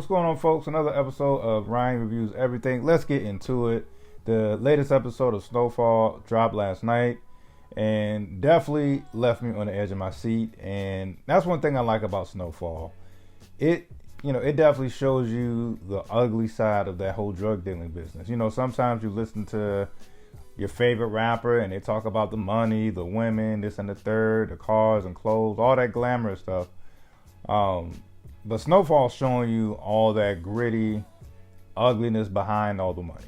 what's going on, folks? Another episode of Ryan Reviews Everything. Let's get into it. The latest episode of Snowfall dropped last night and definitely left me on the edge of my seat. And that's one thing I like about Snowfall. It definitely shows you the ugly side of that whole drug dealing business. Sometimes you listen to your favorite rapper and they talk about the money, the women, this and the third, the cars and clothes, all that glamorous stuff. But Snowfall's showing you all that gritty ugliness behind all the money.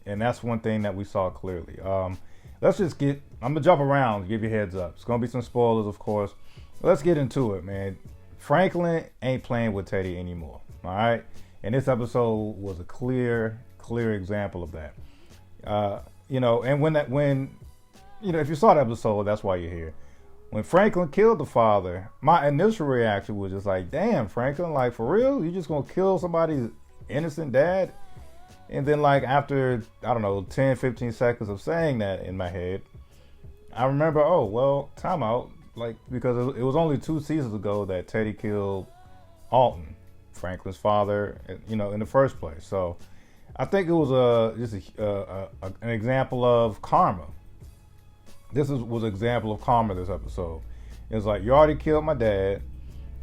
And that's one thing that we saw clearly. I'm going to jump around, give you heads up. It's going to be some spoilers, of course. Let's get into it, man. Franklin ain't playing with Teddy anymore, all right? And this episode was a clear example of that. And if you saw the episode, that's why you're here. When Franklin killed the father, my initial reaction was just like, damn, Franklin, like, for real? You just gonna kill somebody's innocent dad? And then, like, after, 10, 15 seconds of saying that in my head, I remember, oh, well, time out. Like, because it was only 2 seasons ago that Teddy killed Alton, Franklin's father, in the first place. So I think it was an example of karma. This was an example of karma this episode. It's like, you already killed my dad.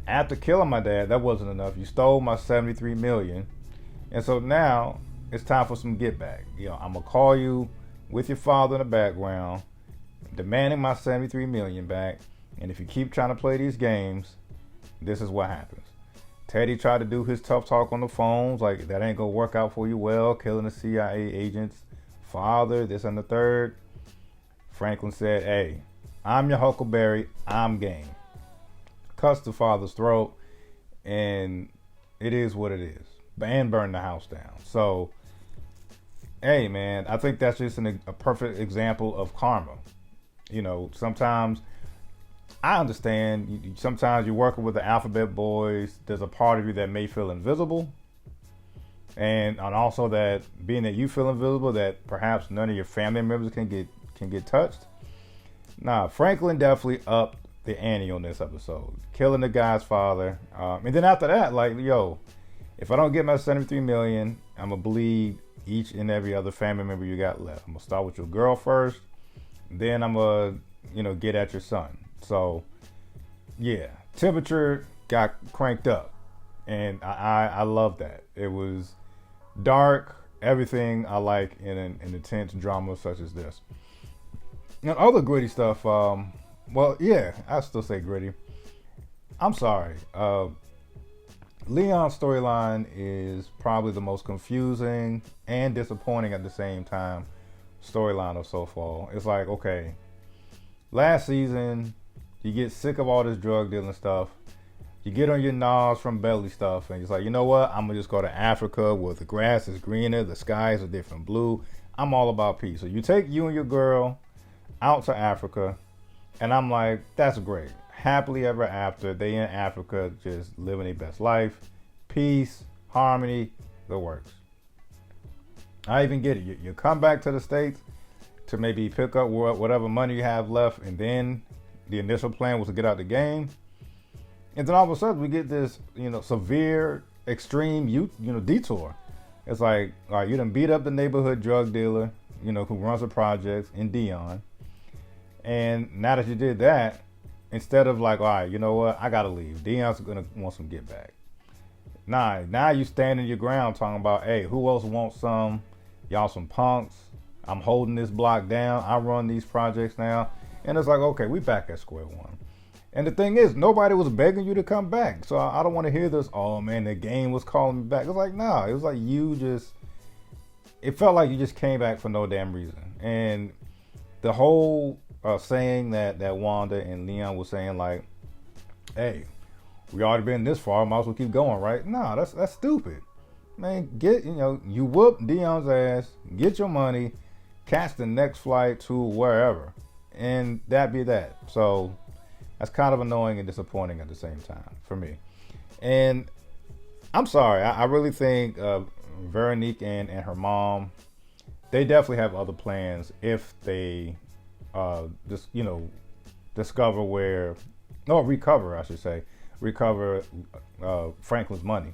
After killing my dad, that wasn't enough. You stole my $73 million. And so now it's time for some get back. I'm going to call you with your father in the background, demanding my $73 million back. And if you keep trying to play these games, this is what happens. Teddy tried to do his tough talk on the phones, like, that ain't going to work out for you well, killing the CIA agents, father, this and the third. Franklin said, hey, I'm your Huckleberry, I'm game. Cussed the father's throat, and it is what it is. And burned the house down. So, hey, man, I think that's just a perfect example of karma. Sometimes, I understand, sometimes you're working with the alphabet boys, there's a part of you that may feel invisible. And also that, being that you feel invisible, that perhaps none of your family members can get touched. Nah, Franklin definitely upped the ante on this episode, killing the guy's father. And then after that, like, yo, if I don't get my $73 million, I'm gonna bleed each and every other family member you got left. I'm gonna start with your girl first, then I'm gonna, get at your son. So, yeah, temperature got cranked up, and I love that. It was dark, everything I like in an intense drama such as this. Now, other gritty stuff, I still say gritty. I'm sorry. Leon's storyline is probably the most confusing and disappointing at the same time storyline of Snowfall. It's like, okay, last season, you get sick of all this drug dealing stuff. You get on your nose from belly stuff, and it's like, you know what? I'm going to just go to Africa where the grass is greener, the sky is a different blue. I'm all about peace. So you take you and your girl out to Africa, and I'm like, that's great. Happily ever after. They in Africa just living their best life. Peace, harmony, the works. I even get it. You come back to the States to maybe pick up whatever money you have left, and then the initial plan was to get out the game. And then all of a sudden we get this, severe, extreme, detour. It's like, all right, you done beat up the neighborhood drug dealer, who runs the projects in Dion. And now that you did that, instead of like, all right, you know what, I gotta leave. Dion's gonna want some get back. Nah, now you standing your ground talking about, hey, who else wants some? Y'all some punks. I'm holding this block down. I run these projects now. And it's like, okay, we back at square one. And the thing is, nobody was begging you to come back. So I don't want to hear this, oh man, the game was calling me back. It's like, nah, it was like it felt like you just came back for no damn reason. And the whole saying that Wanda and Leon was saying, like, hey, we already been this far, might as well keep going, right? Nah, that's stupid. Man, you whoop Dion's ass, get your money, catch the next flight to wherever, and that be that. So that's kind of annoying and disappointing at the same time for me. And I'm sorry, I really think Veronique and her mom, they definitely have other plans if they recover Franklin's money.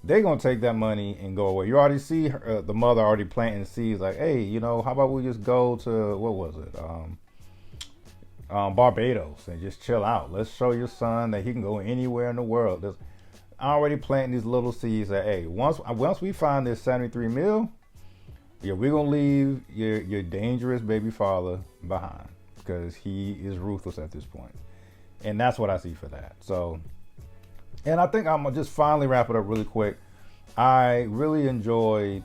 they're gonna take that money and go away. You already see the mother already planting seeds. Like, hey, you know, how about we just go to what was it, Barbados, and just chill out. Let's show your son that he can go anywhere in the world. There's already planting these little seeds that, hey, once we find this 73 mil, yeah, we're gonna leave your dangerous baby father behind because he is ruthless at this point, and that's what I see for that. So. And I think I'm gonna just finally wrap it up really quick. I really enjoyed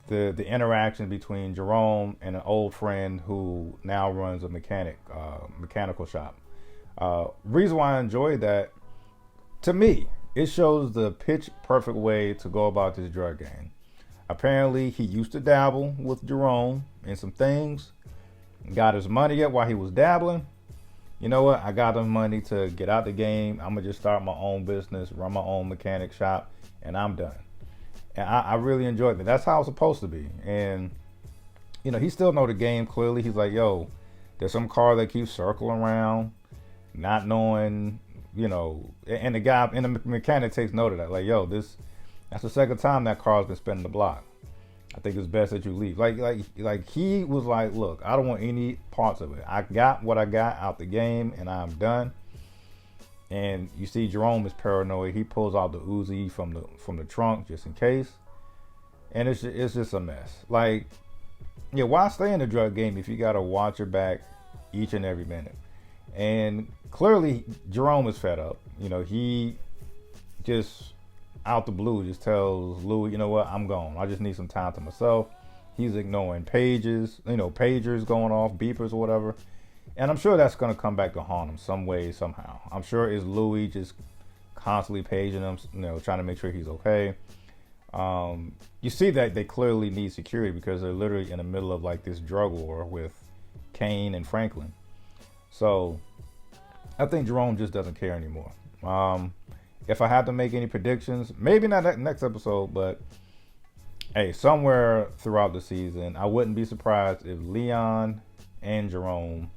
the interaction between Jerome and an old friend who now runs a mechanical shop. Reason why I enjoyed that, to me, it shows the pitch perfect way to go about this drug game. Apparently, he used to dabble with Jerome in some things, got his money up while he was dabbling. You know what? I got the money to get out the game. I'm gonna just start my own business, run my own mechanic shop, and I'm done. And I really enjoyed that. That's how it's supposed to be. And you know, he still know the game clearly. He's like, yo, there's some car that keeps circling around, not knowing, you know. And the guy and the mechanic takes note of that. Like, yo, that's the second time that car's been spinning the block. I think it's best that you leave. Like he was like, look, I don't want any parts of it. I got what I got out the game, and I'm done. And you see, Jerome is paranoid. He pulls out the Uzi from the trunk just in case, and it's just a mess. Like, yeah, why stay in the drug game if you gotta watch your back each and every minute? And clearly, Jerome is fed up. You know, he just out the blue just tells Louis, you know what, I'm gone. I just need some time to myself. He's ignoring pagers going off, beepers or whatever. And I'm sure that's going to come back to haunt him some way, somehow. I'm sure it's Louis just constantly paging him, you know, trying to make sure he's okay. You see that they clearly need security because they're literally in the middle of like this drug war with Kane and Franklin. So I think Jerome just doesn't care anymore. If I have to make any predictions, maybe not that next episode, but hey, somewhere throughout the season, I wouldn't be surprised if Leon and Jerome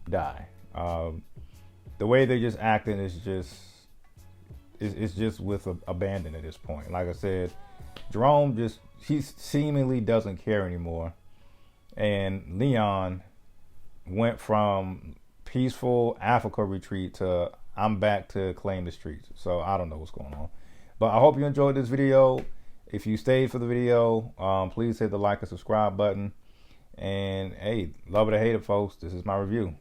die. The way they're just acting is just with abandon at this point. Like I said, Jerome he seemingly doesn't care anymore, and Leon went from peaceful Africa retreat to I'm back to claim the streets. So I don't know what's going on. But I hope you enjoyed this video. If you stayed for the video, please hit the like and subscribe button. And hey, love it or hate it, folks. This is my review.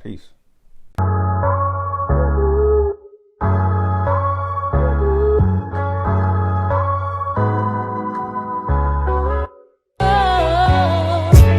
Peace.